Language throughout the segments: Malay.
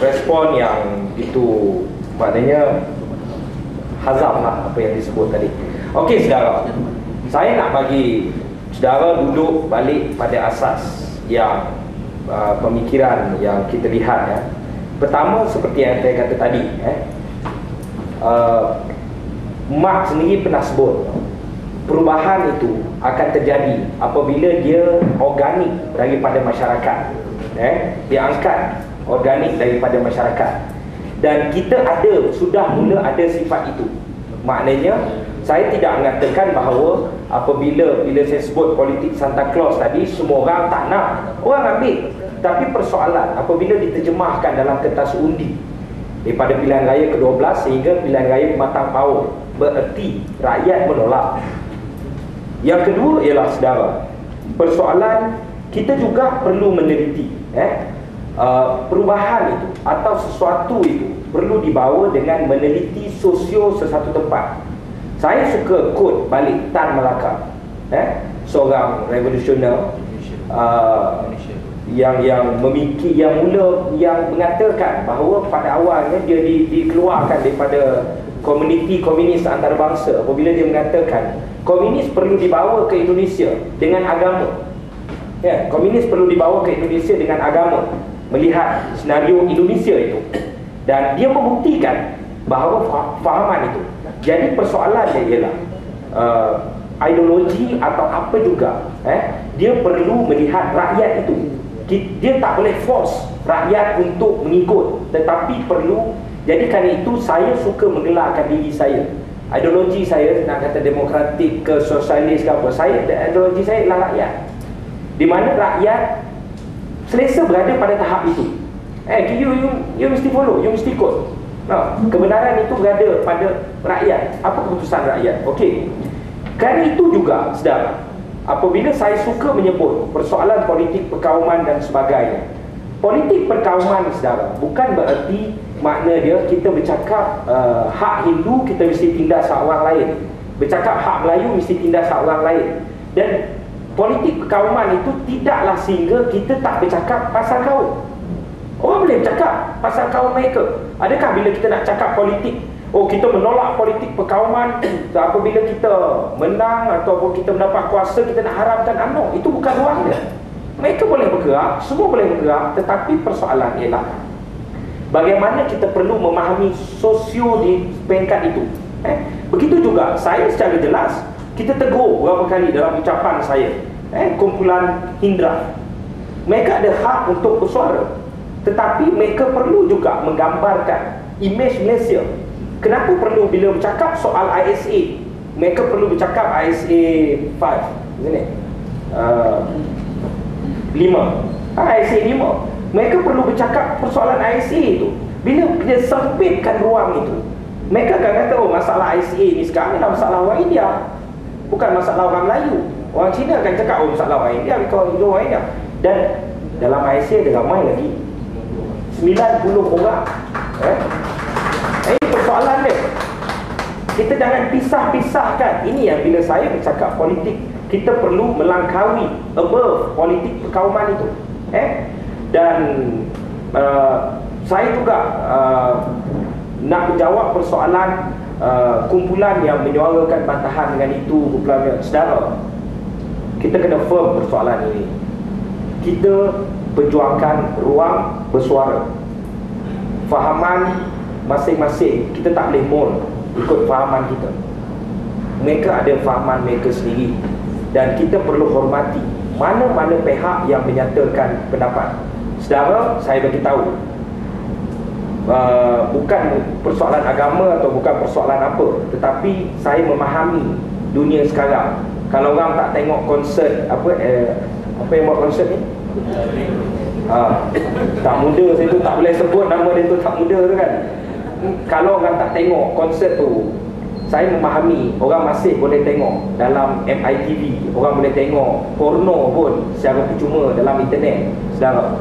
Respon yang itu maknanya hazam lah apa yang disebut tadi. Okey saudara, saya nak bagi saudara duduk balik pada asas yang pemikiran yang kita lihat ya. Pertama seperti yang saya kata tadi Marx sendiri pernah sebut perubahan itu akan terjadi apabila dia organik daripada masyarakat. Dia angkat organik daripada masyarakat. Dan kita sudah mula ada sifat itu. Maknanya saya tidak mengatakan bahawa apabila saya sebut politik Santa Claus tadi, semua orang tak nak, orang ambil. Tapi persoalan apabila diterjemahkan dalam kertas undi daripada pilihan raya ke-12 sehingga pilihan raya pematang power, bererti rakyat menolak. Yang kedua ialah saudara, persoalan kita juga perlu meneliti perubahan itu atau sesuatu itu perlu dibawa dengan meneliti sosio sesuatu tempat. Saya suka quote balik Tan Malaka, seorang revolusioner yang mengatakan bahawa pada awalnya dia dikeluarkan daripada komuniti komunis antarabangsa apabila dia mengatakan komunis perlu dibawa ke Indonesia dengan agama. Komunis perlu dibawa ke Indonesia dengan agama, melihat senario Indonesia itu, dan dia membuktikan bahawa fahaman itu. Jadi persoalannya ialah ideologi atau apa juga, dia perlu melihat rakyat itu. Dia tak boleh force rakyat untuk mengikut, tetapi perlu. Jadi kerana itu saya suka menggelarkan diri saya. Ideologi saya, nak kata demokratik ke sosialis ke apa, ideologi saya ialah rakyat, di mana rakyat selesa berada pada tahap itu. You mesti follow, you mesti ikut. Kebenaran itu berada pada rakyat. Apa keputusan rakyat? Okey. Kerana itu juga, saudara, apabila saya suka menyebut persoalan politik perkauman dan sebagainya, politik perkauman, saudara, bukan bererti makna dia kita bercakap hak Hindu kita mesti tindas hak orang lain, bercakap hak Melayu mesti tindas hak orang lain. Dan politik perkauman itu tidaklah sehingga kita tak bercakap pasal kaum. Orang boleh bercakap pasal kaum mereka. Adakah bila kita nak cakap politik, kita menolak politik perkauman apabila kita menang ataupun kita mendapat kuasa kita nak haramkan UMNO? Itu bukan ruang dia. Mereka boleh bergerak, semua boleh bergerak, tetapi persoalan ialah bagaimana kita perlu memahami sosio di peringkat itu. Begitu juga saya secara jelas, kita tegur beberapa kali dalam ucapan saya, kumpulan Hindra, mereka ada hak untuk bersuara, tetapi mereka perlu juga menggambarkan imej Malaysia. Kenapa perlu bila bercakap soal ISA, mereka perlu bercakap ISA 5 ni, 5 ISA 5. Mereka perlu bercakap persoalan ISA itu. Bila dia sempitkan ruang itu, mereka akan kata, masalah ISA ni sekarang adalah masalah orang India, bukan masalah orang Melayu. Orang Cina akan cakap, masalah orang India, orang India. Dan dalam ISA ada ramai lagi 90 orang. Ini persoalan dia. Kita jangan pisah-pisahkan. Ini yang bila saya bercakap politik, kita perlu melangkaui above politik perkauman itu. Dan saya juga nak menjawab persoalan kumpulan yang menyuarakan bantahan dengan itu. Kumpulan saudara, kita kena firm persoalan ini. Kita perjuangkan ruang bersuara, fahaman masing-masing. Kita tak boleh mold ikut fahaman kita. Mereka ada fahaman mereka sendiri, dan kita perlu hormati mana-mana pihak yang menyatakan pendapat. Saudara, saya bagi tahu, bukan persoalan agama atau bukan persoalan apa, tetapi saya memahami dunia sekarang. Kalau orang tak tengok konsert apa yang buat konsert ni, tak muda, saya tu tak boleh sebut nama dia tu, tak muda tu kan. Kalau orang tak tengok konsert tu, saya memahami orang masih boleh tengok dalam MITV, orang boleh tengok porno pun secara percuma dalam internet, saudara.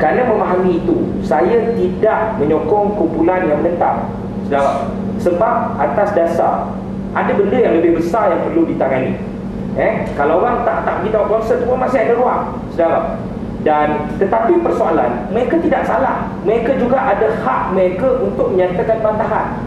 Kerana memahami itu, saya tidak menyokong kumpulan yang menentang, saudara. Sebab atas dasar ada benda yang lebih besar yang perlu ditangani. Kalau orang tak pergi tengok konsert tu pun masih ada ruang, saudara. Dan tetapi persoalan, mereka tidak salah. Mereka juga ada hak mereka untuk menyatakan bantahan.